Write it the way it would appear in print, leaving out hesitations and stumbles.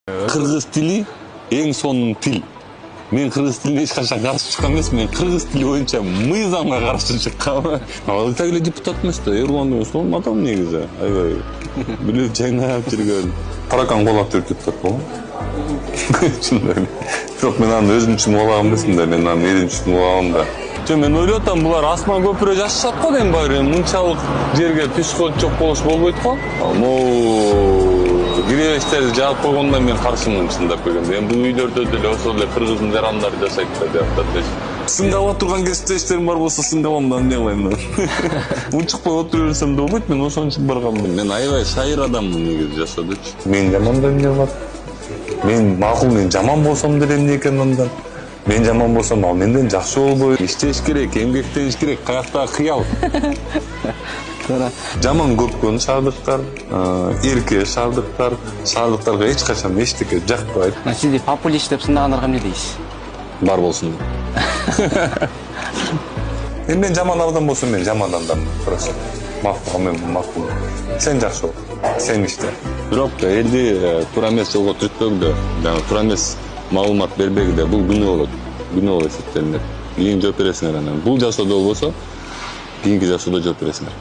Kırgız tili en son til. Men kırgız tiline hiç kaçan karşı çıkan emas, men kırgız tili boyunca mıyzamga karşı çıkan. Al tagile депутат эмес да, Эргулан эмес болом адам негизи. Аябай. Билип жайнап жүргөн. Таракан колак деп депутат болгон. Чынында. Бирок мен аны өзүм үчүн улагам эмесмин да, мен аны элим үчүн улагам да. Мен ойлоп атам, булар асман көпүрө жашашат го дейм баары. Мынчалык жерге пешеход жок болуш болбойт го. Киребештерди жаап койгондо мен каршымын чындап келгенде. Эми бул үйлөрдө деле ошол эле кыргыздын жарандары жашайт да деп. Сыңгап отурган кезде иштерим бар болсо сыңгабам да эмне кылайын да. Унчукпай отура берсем да болбойт, мен ошон үчүн барганмын. Мен аябай шайыр адаммын негизи жашоодочу. Мен жаман да эмне бар? Мен макул, мен жаман болсом деле эмне экен андан? Мен жаман болсом, ал менден жакшы болбойт. Иштеш керек, эмгектениш керек, каяктагы кыял. Жаман көпкөн шаардыктар, эрке шаардыктарга эч качан эчтеке жакпайт. Сизди популист деп сындагандарга эмне дейсиз? Бар болсун. Мен жаман адам болсом, мен жаман адаммын. Просто макул, мен макул. Сен жакшы бол. Сен иште. Бирок элди туура эмес жолго түртпөгдө, жана туура эмес маалымат бербегиде бул күнөө болот. Күнөө болуп эсептелинет. Кийин жооп бересиңер анан. Бул жашоодо болбосо, кийинки жашоодо жооп бересиңер.